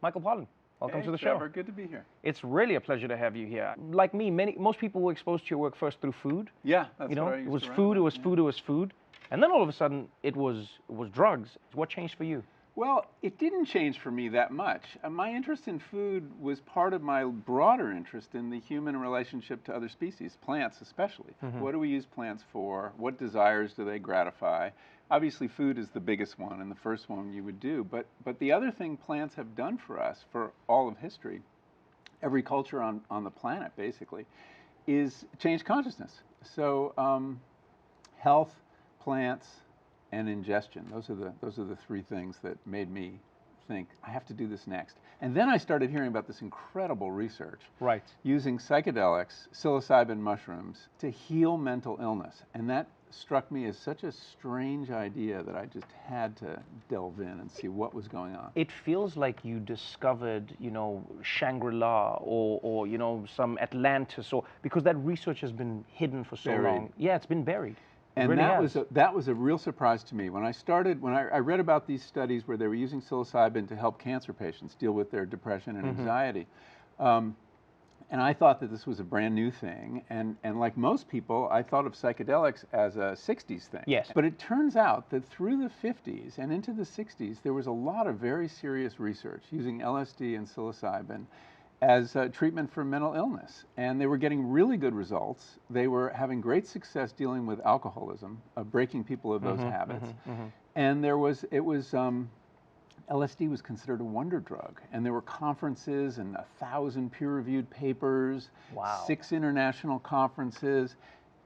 Michael Pollan, welcome Hey, to the Trevor, show. good to be here. It's really a pleasure to have you here. Like me, most people were exposed to your work first through food. Yeah, that's You know, what I it used was to write food, it about, was yeah. food, it was food, and then all of a sudden it was drugs. What changed for you? Well, it didn't change for me that much. My interest in food was part of my broader interest in the human relationship to other species, plants especially. What do we use plants for? What desires do they gratify? Obviously, food is the biggest one and the first one you would do, but the other thing plants have done for us for all of history, every culture on the planet basically, is change consciousness. So health, plants, and ingestion. Those are the three things that made me think I have to do this next. And then I started hearing about this incredible research Right. using psychedelics, psilocybin mushrooms, to heal mental illness. And that struck me as such a strange idea that I just had to delve in and see what was going on. It feels like you discovered, Shangri-La or some Atlantis, or because that research has been hidden for so Buried. long. Yeah, it's been buried. It And really that has. was a real surprise to me. When I read about these studies where they were using psilocybin to help cancer patients deal with their depression and anxiety, and I thought that this was a brand new thing. And like most people, I thought of psychedelics as a 60s thing. Yes. But it turns out that through the 50s and into the 60s, there was a lot of very serious research using LSD and psilocybin as treatment for mental illness. And they were getting really good results. They were having great success dealing with alcoholism, breaking people of those habits. And LSD was considered a wonder drug. And there were conferences and 1,000 peer-reviewed papers, Wow. 6 international conferences,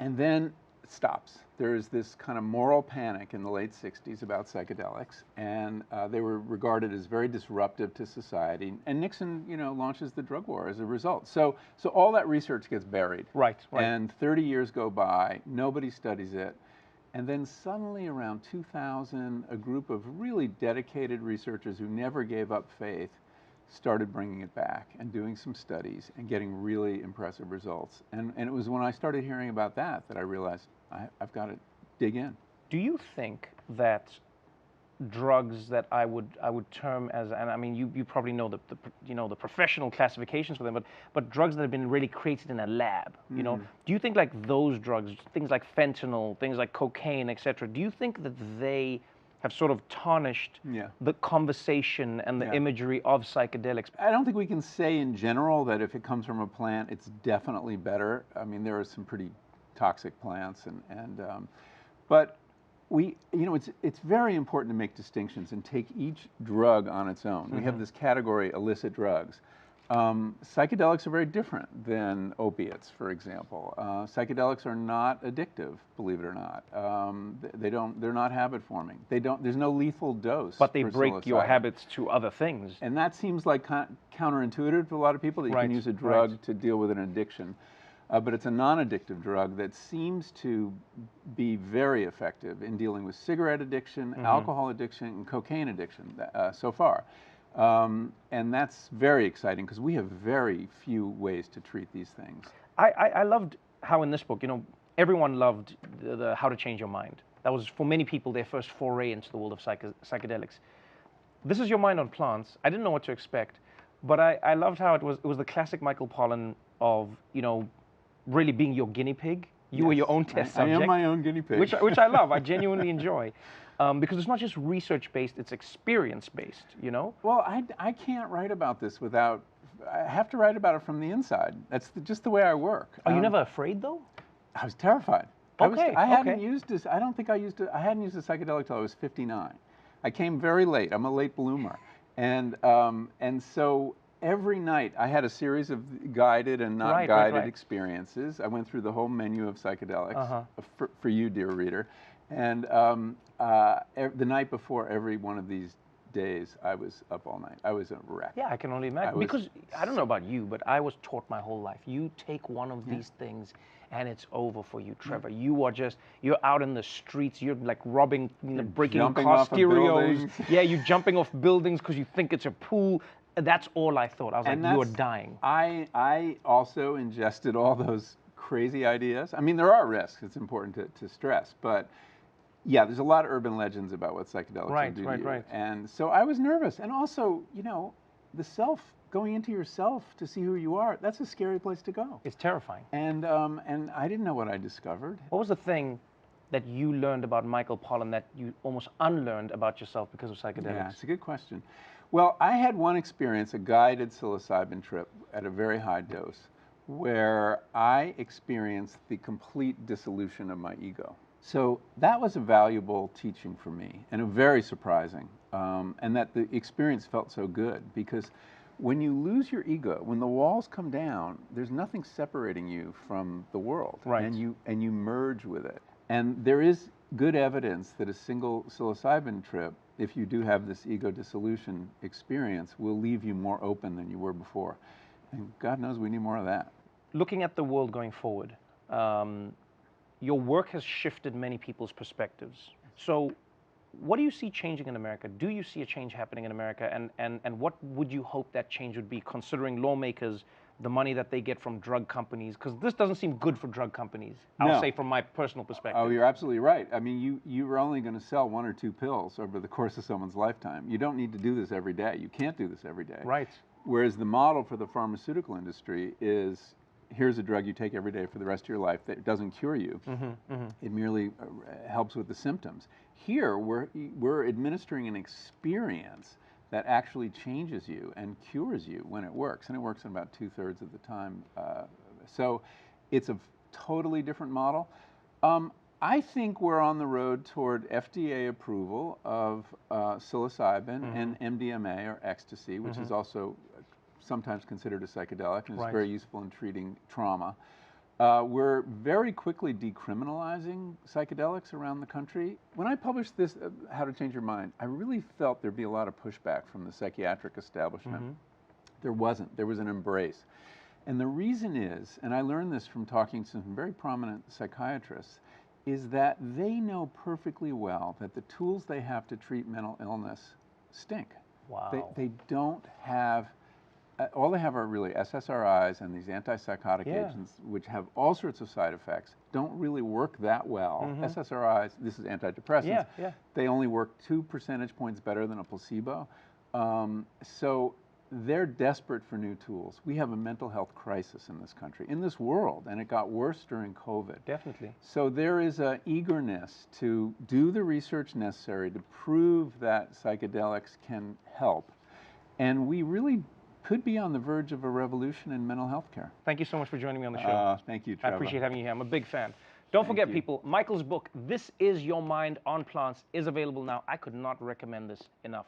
and then it stops. There is this kind of moral panic in the late 60s about psychedelics, and they were regarded as very disruptive to society. And Nixon, launches the drug war as a result. So all that research gets buried. Right. And 30 years go by, nobody studies it. And then suddenly around 2000, a group of really dedicated researchers who never gave up faith started bringing it back and doing some studies and getting really impressive results. And it was when I started hearing about that I realized I've got to dig in. Do you think that drugs that I would term as, and I mean you probably know the professional classifications for them, but drugs that have been really created in a lab, do you think like those drugs, things like fentanyl, things like cocaine, etc., do you think that they have sort of tarnished the conversation and the imagery of psychedelics? I don't think we can say in general that if it comes from a plant, it's definitely better. I mean, there are some pretty toxic plants, but it's very important to make distinctions and take each drug on its own. We have this category, illicit drugs. Psychedelics are very different than opiates, for example. Psychedelics are not addictive, believe it or not. They're not habit forming. There's no lethal dose. But they for break your psilocybin. habits to other things. And that seems like counterintuitive to a lot of people, that you can use a drug to deal with an addiction. But it's a non-addictive drug that seems to be very effective in dealing with cigarette addiction, alcohol addiction, and cocaine addiction so far. And that's very exciting because we have very few ways to treat these things. I loved how in this book, everyone loved the How to Change Your Mind. That was, for many people, their first foray into the world of psychedelics. This is your mind on plants. I didn't know what to expect, but I loved how it was the classic Michael Pollan of, really being your guinea pig. You were your own test subject. I am my own guinea pig. Which I love. I genuinely enjoy. Because it's not just research-based, it's experience-based, Well, I can't write about this without, I have to write about it from the inside. That's just the way I work. Are you never afraid, though? I was terrified. I hadn't used this, I don't think I hadn't used a psychedelic till I was 59. I came very late. I'm a late bloomer. And so every night I had a series of guided and not guided experiences. I went through the whole menu of psychedelics for you, dear reader. And the night before every one of these days, I was up all night. I was a wreck. Yeah, I can only imagine. Because I don't know about you, but I was taught my whole life, you take one of these things and it's over for you, Trevor. You're out in the streets, you're like robbing, breaking car stereos. Yeah, you're jumping off buildings because you think it's a pool. That's all I thought. I was like, you're dying. I also ingested all those crazy ideas. I mean, there are risks. It's important to stress, but yeah, there's a lot of urban legends about what psychedelics will do to you. Right. And so I was nervous, and also, the self, going into yourself to see who you are, that's a scary place to go. It's terrifying. And I didn't know what I discovered. What was the thing that you learned about Michael Pollan that you almost unlearned about yourself because of psychedelics? Yeah, it's a good question. Well, I had one experience, a guided psilocybin trip at a very high dose, where I experienced the complete dissolution of my ego. So that was a valuable teaching for me, and very surprising, and that the experience felt so good, because when you lose your ego, when the walls come down, there's nothing separating you from the world, right. and you merge with it. And there is good evidence that a single psilocybin trip, if you do have this ego dissolution experience, will leave you more open than you were before. And God knows we need more of that. Looking at the world going forward, your work has shifted many people's perspectives. So what do you see changing in America? Do you see a change happening in America? And what would you hope that change would be, considering lawmakers, the money that they get from drug companies? Because this doesn't seem good for drug companies, I'll say from my personal perspective. Oh, you're absolutely right. I mean, you're only going to sell 1 or 2 pills over the course of someone's lifetime. You don't need to do this every day. You can't do this every day. Right. Whereas the model for the pharmaceutical industry is, here's a drug you take every day for the rest of your life that doesn't cure you. It merely helps with the symptoms. Here, we're administering an experience that actually changes you and cures you when it works, and it works in about 2/3 of the time. So it's a totally different model. I think we're on the road toward FDA approval of psilocybin and MDMA, or ecstasy, which is also sometimes considered a psychedelic, and is very useful in treating trauma. We're very quickly decriminalizing psychedelics around the country. When I published this, How to Change Your Mind, I really felt there'd be a lot of pushback from the psychiatric establishment. There wasn't. There was an embrace. And the reason is, and I learned this from talking to some very prominent psychiatrists, is that they know perfectly well that the tools they have to treat mental illness stink. Wow. They don't have, all they have are really SSRIs and these antipsychotic agents, which have all sorts of side effects, don't really work that well. SSRIs, this is antidepressants, they only work 2 percentage points better than a placebo. So they're desperate for new tools. We have a mental health crisis in this country, in this world, and it got worse during COVID. Definitely. So there is an eagerness to do the research necessary to prove that psychedelics can help. And we really could be on the verge of a revolution in mental health care. Thank you so much for joining me on the show. Thank you, Trevor. I appreciate having you here. I'm a big fan. Don't forget, people, Michael's book, This Is Your Mind on Plants, is available now. I could not recommend this enough.